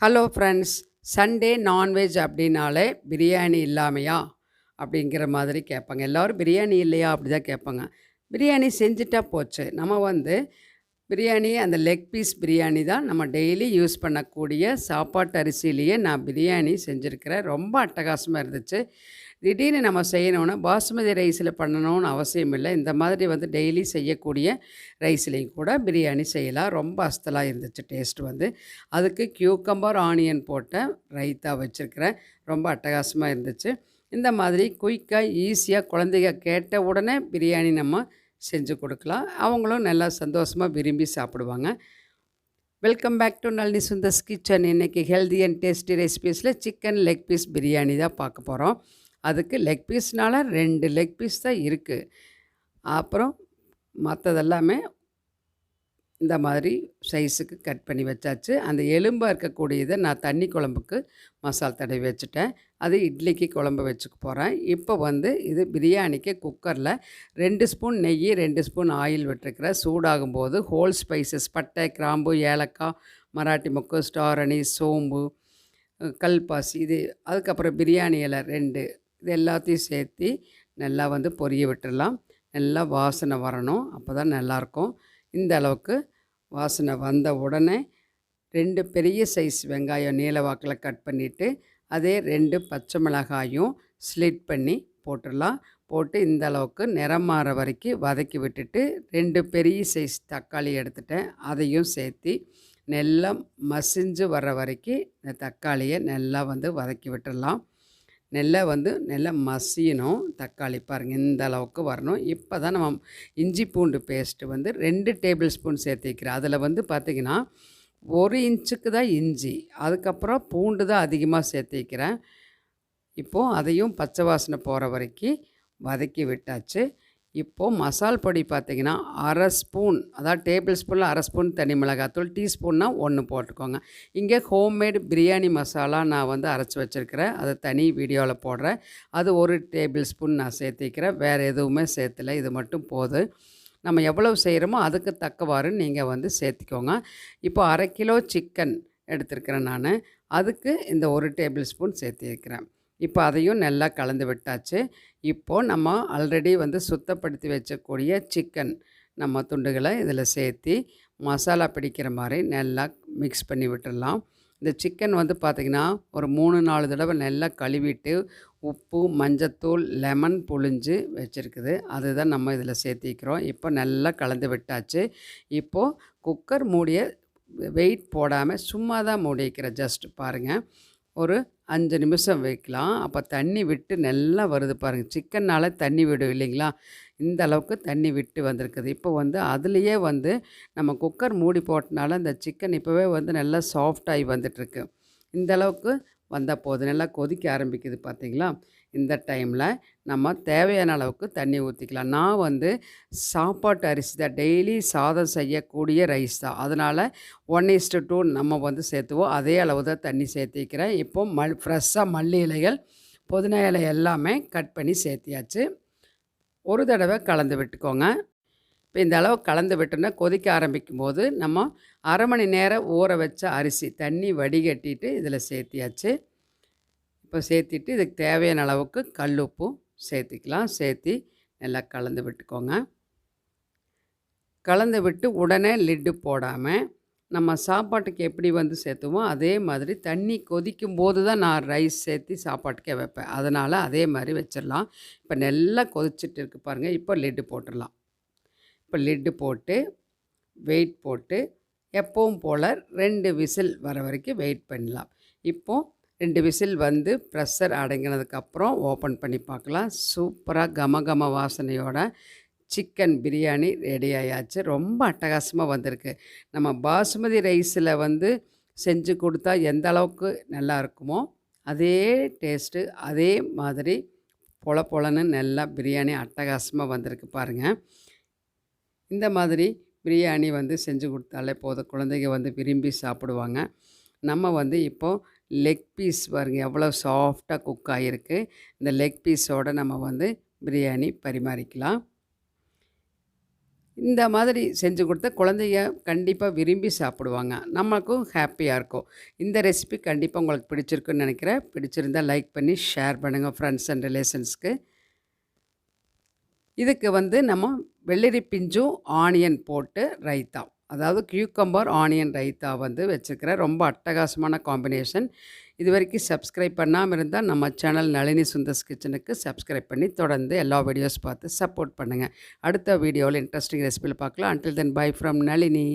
Hello friends. Sunday non veg அப்படின்னாலே பிரியாணி இல்லாமையா அப்படிங்கிற மாதிரி கேட்பாங்க. எல்லோரும் பிரியாணி இல்லையா அப்படி தான் கேட்பாங்க. பிரியாணி செஞ்சுட்டா போச்சு. நம்ம வந்து பிரியாணி அந்த லெக் பீஸ் பிரியாணி தான் நம்ம டெய்லி யூஸ் பண்ணக்கூடிய சாப்பாட்டு அரிசியிலேயே நான் பிரியாணி செஞ்சுருக்கிறேன். ரொம்ப அட்டகாசமாக இருந்துச்சு. திடீர்னு நம்ம செய்யணுன்னா பாசுமதி ரைஸில் பண்ணணும்னு அவசியம் இல்லை. இந்த மாதிரி வந்து டெய்லி செய்யக்கூடிய ரைஸ்லேயும் கூட பிரியாணி செய்யலாம். ரொம்ப அஸ்தலாக இருந்துச்சு டேஸ்ட் வந்து. அதுக்கு கியூக்கம்பர் ஆனியன் போட்ட ரைத்தா வச்சுருக்கிறேன். ரொம்ப அட்டகாசமாக இருந்துச்சு. இந்த மாதிரி குயிக்காக ஈஸியாக குழந்தைங்க கேட்ட உடனே பிரியாணி நம்ம செஞ்சு கொடுக்கலாம். அவங்களும் நல்லா சந்தோஷமாக விரும்பி சாப்பிடுவாங்க. Welcome back to Nalini Sundar's kitchen. இன்றைக்கி ஹெல்தி அண்ட் டேஸ்டி ரெசிபீஸில் சிக்கன் லெக் பீஸ் பிரியாணி தான் பார்க்க போகிறோம். அதுக்கு லெக் பீஸ்னால் 2 லெக் பீஸ் தான் இருக்குது. அப்புறம் மற்றதெல்லாமே இந்த மாதிரி சைஸுக்கு கட் பண்ணி வச்சாச்சு. அந்த எலும்பாக இருக்கக்கூடியதை நான் தண்ணி குழம்புக்கு மசால் தடவி வச்சுட்டேன். அது இட்லிக்கு குழம்பு வச்சுக்க போகிறேன். இப்போ வந்து இது பிரியாணிக்கு குக்கரில் 2 ஸ்பூன் நெய், 2 ஸ்பூன் ஆயில் விட்டுருக்கிறேன். சூடாகும்போது ஹோல் ஸ்பைசஸ் பட்டை, கிராம்பு, ஏலக்காய், மராட்டி மொக்கு, ஸ்டார் அனீஸ், சோம்பு, கல்பாசி, இது அதுக்கப்புறம் பிரியாணி இலை 2 இது எல்லாத்தையும் சேர்த்து நல்லா வந்து பொரிய விட்டுடலாம். நல்லா வாசனை வரணும். அப்போ தான் நல்லாயிருக்கும். இந்த அளவுக்கு வாசனை வந்த உடனே 2 பெரிய சைஸ் வெங்காயம் நீல வாக்கில் கட் பண்ணிவிட்டு அதே 2 பச்சை மிளகாயும் ஸ்லிட் பண்ணி போட்டுடலாம். போட்டு இந்த அளவுக்கு நிறம் மாற வரைக்கும் வதக்கி விட்டுட்டு 2 பெரிய சைஸ் தக்காளி எடுத்துட்டேன். அதையும் சேர்த்து நல்லா மசிஞ்சு வர்ற வரைக்கும் இந்த தக்காளியை நல்லா வந்து வதக்கி விட்டுடலாம். நல்லா மசியணும் தக்காளி. பாருங்கள், இந்த அளவுக்கு வரணும். இப்போ தான் நம்ம இஞ்சி பூண்டு பேஸ்ட்டு வந்து 2 டேபிள் ஸ்பூன் சேர்த்திக்கிறேன். அதில் வந்து பார்த்திங்கன்னா 1 இன்ச்சுக்கு தான் இஞ்சி, அதுக்கப்புறம் பூண்டு தான் அதிகமாக சேர்த்திக்கிறேன். இப்போது அதையும் பச்சை வாசனை போகிற வரைக்கும் வதக்கி விட்டாச்சு. இப்போது மசால் பொடி பார்த்திங்கன்னா 1/2 ஸ்பூன், அதாவது டேபிள் ஸ்பூனில் 1/2 ஸ்பூன் தனி மிளகாத்தூள், டீஸ்பூன்னா 1 போட்டுக்கோங்க. இங்கே ஹோம்மேட் பிரியாணி மசாலா நான் வந்து அரைச்சி வச்சுருக்கிறேன். அதை தனி வீடியோவில் போடுறேன். அது 1 டேபிள் ஸ்பூன் நான் சேர்த்திக்கிறேன். வேறு எதுவுமே சேர்த்துல. இது மட்டும் போதும். நம்ம எவ்வளவு செய்கிறோமோ அதுக்கு தக்கவாறு நீங்கள் வந்து சேர்த்திக்கோங்க. இப்போ 1/2 கிலோ சிக்கன் எடுத்துருக்கிறேன் நான். அதுக்கு இந்த 1 டேபிள் ஸ்பூன் சேர்த்திருக்கிறேன். இப்போ அதையும் நல்லா கலந்து விட்டாச்சு. இப்போது நம்ம ஆல்ரெடி வந்து சுத்தப்படுத்தி வச்சக்கூடிய சிக்கன் நம்ம துண்டுகளை இதில் சேர்த்து மசாலா பிடிக்கிற மாதிரி நல்லா மிக்ஸ் பண்ணி விட்டுடலாம். இந்த சிக்கன் வந்து பார்த்திங்கன்னா ஒரு 3-4 தடவை நல்லா கழுவிட்டு உப்பு, மஞ்சத்தூள், லெமன் புழிஞ்சு வச்சுருக்குது. அதுதான் நம்ம இதில் சேர்த்திக்கிறோம். இப்போ நல்லா கலந்து விட்டாச்சு. இப்போது குக்கர் மூடியை வெயிட் போடாமல் சும்மா தான் மூடி வைக்கிறேன். ஜஸ்ட் பாருங்கள், ஒரு 5 நிமிஷம் வைக்கலாம். அப்போ தண்ணி விட்டு நல்லா வருது பாருங்கள். சிக்கன்னால் தண்ணி விடும் இல்லைங்களா? இந்த அளவுக்கு தண்ணி விட்டு வந்திருக்குது. இப்போ வந்து அதுலேயே வந்து நம்ம குக்கர் மூடி போட்டனால இந்த சிக்கன் இப்போவே வந்து நல்லா சாஃப்டாகி வந்துட்டுருக்கு. இந்த அளவுக்கு வந்தால் போதும். நல்லா கொதிக்க ஆரம்பிக்குது பார்த்தீங்களா? இந்த டைமில் நம்ம தேவையான அளவுக்கு தண்ணி ஊற்றிக்கலாம். நான் வந்து சாப்பாட்டு அரிசி தான், டெய்லி சாதம் செய்யக்கூடிய ரைஸ் தான். அதனால் 1:2 நம்ம வந்து சேர்த்துவோம். அதே அளவு தான் தண்ணி சேர்த்திக்கிறேன். இப்போது ஃப்ரெஷ்ஷாக மல்லி இலைகள், புதினா இலை எல்லாமே கட் பண்ணி சேர்த்தியாச்சு. ஒரு தடவை கலந்து விட்டுக்கோங்க. இப்போ இந்த அளவு கலந்து விட்டோன்னா கொதிக்க ஆரம்பிக்கும் போது நம்ம 1/2 மணி நேரம் ஊற வச்ச அரிசி தண்ணி வடிகட்டிட்டு இதில் சேர்த்தியாச்சு. இப்போ சேர்த்திட்டு இதுக்கு தேவையான அளவுக்கு கல் உப்பும் சேர்த்திக்கலாம். சேர்த்தி நல்லா கலந்து விட்டுக்கோங்க. கலந்து விட்டு உடனே லிட்டு போடாமல் நம்ம சாப்பாட்டுக்கு எப்படி வந்து சேர்த்துவோம் அதே மாதிரி தண்ணி கொதிக்கும் போது தான் நான் ரைஸ் சேர்த்து சாப்பாட்டுக்கே வைப்பேன். அதனால் அதே மாதிரி வச்சிடலாம். இப்போ நல்லா கொதிச்சுட்டு இருக்குது பாருங்கள். இப்போ லிட்டு போட்டுடலாம். இப்போ லிட்டு போட்டு வெயிட் போட்டு எப்பவும் போல் 2 விசில் வர வரைக்கும் வெயிட் பண்ணலாம். இப்போது 2 விசில் வந்து ப்ரெஷர் அடங்கினதுக்கப்புறம் ஓப்பன் பண்ணி பார்க்கலாம். சூப்பராக கமகம வாசனையோட சிக்கன் பிரியாணி ரெடி ஆயாச்சு. ரொம்ப அட்டகாசமாக வந்திருக்கு. நம்ம பாசுமதி ரைஸில் வந்து செஞ்சு கொடுத்தா எந்த அளவுக்கு நல்லா இருக்குமோ அதே டேஸ்ட்டு, அதே மாதிரி பொல பொலன்னு நல்லா பிரியாணி அட்டகாசமாக வந்திருக்கு பாருங்கள். இந்த மாதிரி பிரியாணி வந்து செஞ்சு கொடுத்தாலே போதும், குழந்தைங்க வந்து விரும்பி சாப்பிடுவாங்க. நம்ம வந்து இப்போது லெக் பீஸ் பாருங்கள் எவ்வளோ சாஃப்டாக குக் ஆகிருக்கு. இந்த லெக் பீஸோடு நம்ம வந்து பிரியாணி பரிமாறிக்கலாம். இந்த மாதிரி செஞ்சு கொடுத்தா குழந்தைங்க கண்டிப்பாக விரும்பி சாப்பிடுவாங்க. நமக்கும் ஹேப்பியாக இருக்கும். இந்த ரெசிபி கண்டிப்பாக உங்களுக்கு பிடிச்சிருக்குன்னு நினைக்கிறேன். பிடிச்சிருந்தா லைக் பண்ணி ஷேர் பண்ணுங்கள் ஃப்ரெண்ட்ஸ் அண்ட் ரிலேஷன்ஸ்க்கு. இதுக்கு வந்து நம்ம வெள்ளரி பிஞ்சும் ஆனியன் போட்டு ரைத்தா, அதாவது கியூக்கம்பர் ஆனியன் ரைத்தா வந்து வச்சுருக்கிறேன். ரொம்ப அட்டகாசமான காம்பினேஷன். இதுவரைக்கும் சப்ஸ்கிரைப் பண்ணாமல் இருந்தால் நம்ம சேனல் நளினி சுந்தர்ஸ் கிச்சனுக்கு சப்ஸ்கிரைப் பண்ணி தொடர்ந்து எல்லா வீடியோஸ் பார்த்து சப்போர்ட் பண்ணுங்கள். அடுத்த வீடியோவில் இன்ட்ரெஸ்டிங் ரெசிபியில் பார்க்கலாம். Until then by from Nalini.